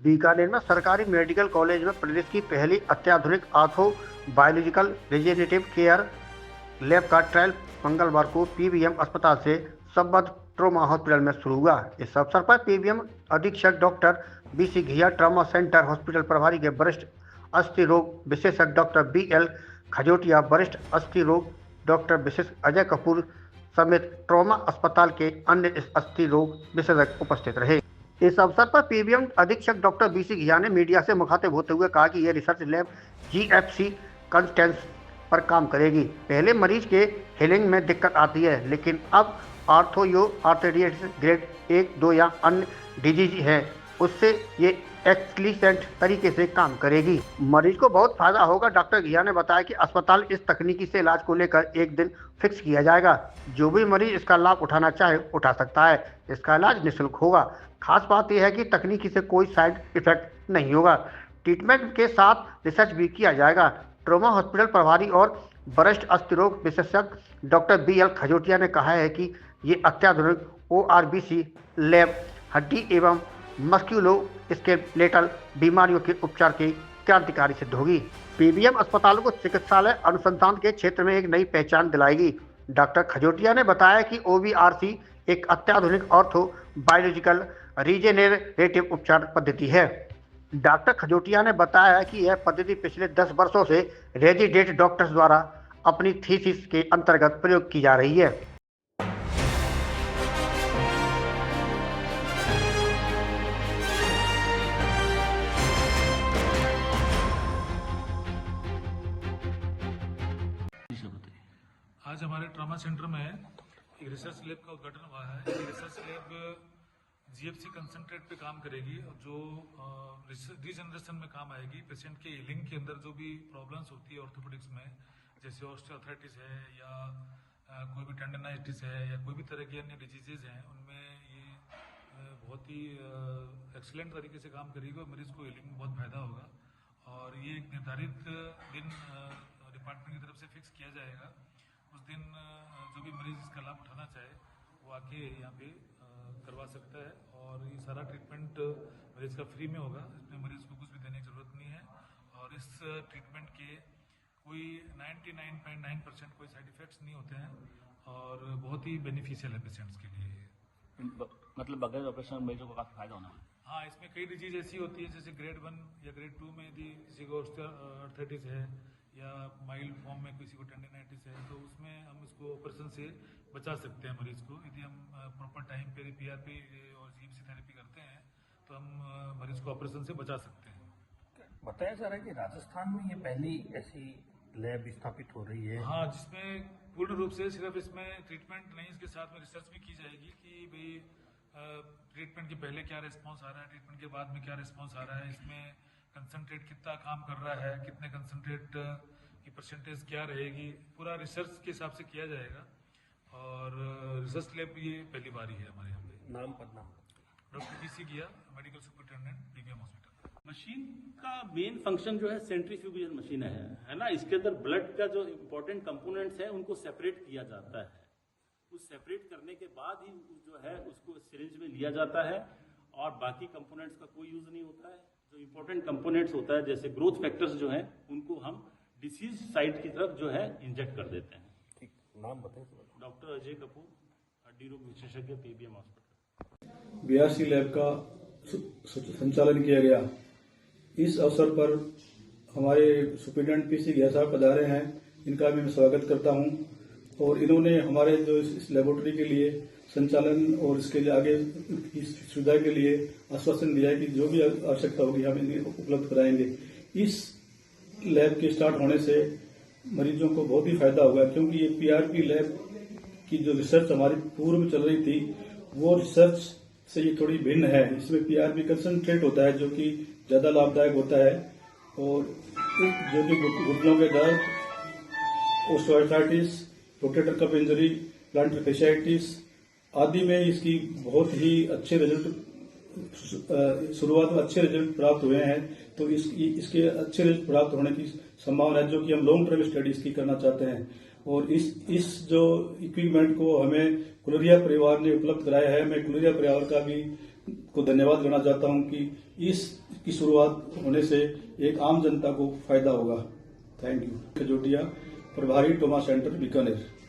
बीकानेर में सरकारी medical college में प्रदेश की पहली अत्याधुनिक ortho biological regenerative care lab का ट्रायल मंगलवार को पीबीएम अस्पताल से संबद्ध ट्रॉमा हॉस्पिटल में शुरू हुआ। इस अवसर पर पीबीएम अधीक्षक डॉक्टर बीसी घिया, ट्रॉमा सेंटर हॉस्पिटल प्रभारी के वरिष्ठ अस्थि रोग विशेषज्ञ डॉक्टर बीएल खजोटिया, वरिष्ठ अस्थि रोग डॉक्टर विशेषज्ञ अजय कपूर समेत ट्रॉमा अस्पताल के अन्य अस्थि रोग विशेषज्ञ उपस्थित रहे। इस अवसर पर पीबीएम अधीक्षक डॉक्टर बीसी घिया ने मीडिया से मुखातिब होते हुए कहा कि यह रिसर्च लैब जीएफसी कंस्टेंस पर काम करेगी। पहले मरीज के हीलिंग में दिक्कत आती है, लेकिन अब आर्थोडियासिस ग्रेड 1, 2 या अन्य डिजीज है, उससे ये एक्सीलेंट तरीके से काम करेगी। मरीज को बहुत फायदा होगा। डॉक्टर घिया ने बताया कि अस्पताल इस तकनीकी से इलाज को लेकर एक दिन फिक्स किया जाएगा। जो भी मरीज इसका लाभ उठाना चाहे उठा सकता है। इसका इलाज निःशुल्क होगा। खास बात यह है कि तकनीकी से कोई साइड इफेक्ट नहीं होगा। ट्रीटमेंट के साथ रिसर्च भी किया जाएगा। ट्रॉमा हॉस्पिटल प्रभारी और वरिष्ठ अस्थि रोग विशेषज्ञ डॉक्टर बीएल खजोटिया ने कहा है कि ये अत्याधुनिक ओआरबीसी लैब हड्डी एवं मस्कुलोस्केलेटल बीमारियों के उपचार की क्रांतिकारी सिद्ध होगी। पीबीएम अस्पतालों को चिकित्सालय अनुसंधान के क्षेत्र में एक नई पहचान दिलाएगी। डॉक्टर खजोटिया ने बताया कि ओवीआरसी एक अत्याधुनिक ऑर्थो बायोलॉजिकल रीजेनरेटिव उपचार पद्धति है। डॉक्टर खजोटिया ने बताया कि यह पद्धति पिछले 10 वर्षों से रेजिडेंट डॉक्टर्स द्वारा अपनी थीसिस के अंतर्गत प्रयोग की जा रही है। आज हमारे ट्रॉमा सेंटर में एक रिसर्च लैब का उद्घाटन हुआ है। ये रिसर्च लैब जीएफसी कंसंट्रेट पे काम करेगी और जो रीजनरेशन में काम आएगी। पेशेंट के हीलिंग के अंदर जो भी प्रॉब्लम्स होती है ऑर्थोपेडिक्स में, जैसे ऑस्टियोआर्थराइटिस है या कोई भी टेंडनाइटिस है या कोई भी तरह की अन्य डिजीजेज हैं, उनमें ये बहुत ही एक्सीलेंट तरीके से काम करेगी और मरीज को हीलिंग में बहुत फायदा होगा। और ये एक निर्धारित दिन डिपार्टमेंट की तरफ से फिक्स किया जाएगा। उस दिन जो भी मरीज इसका लाभ उठाना चाहे वो आके यहाँ पे करवा सकता है। और ये सारा ट्रीटमेंट मरीज का फ्री में होगा। इसमें मरीज को कुछ भी देने की जरूरत नहीं है। और इस ट्रीटमेंट के कोई 99.9% कोई साइड इफेक्ट्स नहीं होते हैं और बहुत ही बेनिफिशियल है पेशेंट्स के लिए। मतलब बगैर ऑपरेशन मरीजों को काफी फायदा होना है। हाँ, इसमें कई डिजीज ऐसी होती है जैसे ग्रेड 1 या ग्रेड 2 में यदि किसी को ऑस्टियोआर्थराइटिस है या माइल्ड फॉर्म में किसी को टेंडिनाइटिस है, तो उसमें हम इसको ऑपरेशन से बचा सकते हैं मरीज को। यदि हम प्रॉपर टाइम पे पीआरपी और जीएफसी थेरेपी करते हैं तो हम मरीज को ऑपरेशन से बचा सकते हैं। बताया जा रहा है कि राजस्थान में ये पहली ऐसी लैब स्थापित हो रही है। हाँ, जिसमें पूर्ण रूप से सिर्फ इसमें ट्रीटमेंट नहीं, इसके साथ में रिसर्च भी की जाएगी कि भाई ट्रीटमेंट के पहले क्या रिस्पॉन्स आ रहा है, ट्रीटमेंट के बाद में क्या रिस्पॉन्स आ रहा है, इसमें कंसंट्रेट कितना काम कर रहा है, कितने कंसंट्रेट की परसेंटेज क्या रहेगी, पूरा रिसर्च के हिसाब से किया जाएगा। और रिसर्च लैब ये पहली बार ही है हमारे यहाँ पे। नाम पदनाम डॉक्टर बीसी घिया, medical superintendent, PBM hospital. Machine का मेन फंक्शन जो है सेंट्रीफ्यूगेशन मशीन है ना। इसके अंदर ब्लड का जो इम्पोर्टेंट कंपोनेंट्स है उनको सेपरेट किया जाता है। उस सेपरेट करने के बाद ही जो है उसको सिरिंज में लिया जाता है और बाकी कंपोनेंट्स का कोई यूज नहीं होता है। जो इम्पोर्टेंट कंपोनेंट्स होता है जैसे ग्रोथ फैक्टर्स जो हैं उनको हम डिसीज साइट की तरफ जो है इंजेक्ट कर देते हैं। ठीक, नाम बताइए। डॉक्टर अजय कपूर, हड्डी रोग विशेषज्ञ, पीबीएम हॉस्पिटल। बीआरसी लैब का संचालन किया गया। इस अवसर पर हमारे सुप्रिटेंडेंट पीसी घिया साहब पधारे हैं, इनका भी मैं स्वागत करता हूं। और इन्होंने हमारे जो इस लेबोरेटरी के लिए संचालन और इसके लिए आगे की सुविधा के लिए आश्वासन दिया है कि जो भी आवश्यकता होगी हम इन्हें उपलब्ध कराएंगे। इस लैब के स्टार्ट होने से मरीजों को बहुत ही फायदा होगा, क्योंकि ये पीआरपी लैब की जो रिसर्च हमारी पूर्व में चल रही थी वो रिसर्च से ये थोड़ी भिन्न है। इसमें पीआरपी कंसंट्रेट होता है जो कि ज्यादा लाभदायक होता है। और जो कि घुटनों के दर्द, osteoarthritis, rotator cuff injury, planter fasciitis आदि में इसकी बहुत ही अच्छे रिजल्ट, शुरुआत में अच्छे रिजल्ट प्राप्त हुए हैं। तो इसके अच्छे रिजल्ट प्राप्त होने की संभावना है, जो कि हम लॉन्ग टर्म स्टडी इसकी करना चाहते हैं। और इस जो इक्विपमेंट को हमें कुलरिया परिवार ने उपलब्ध कराया है। मैं कुलरिया परिवार का भी को धन्यवाद देना चाहता हूं कि इस की शुरुआत होने से एक आम जनता को फायदा होगा। Thank you. खजूटिया, प्रभारी ट्रॉमा सेंटर बीकानेर।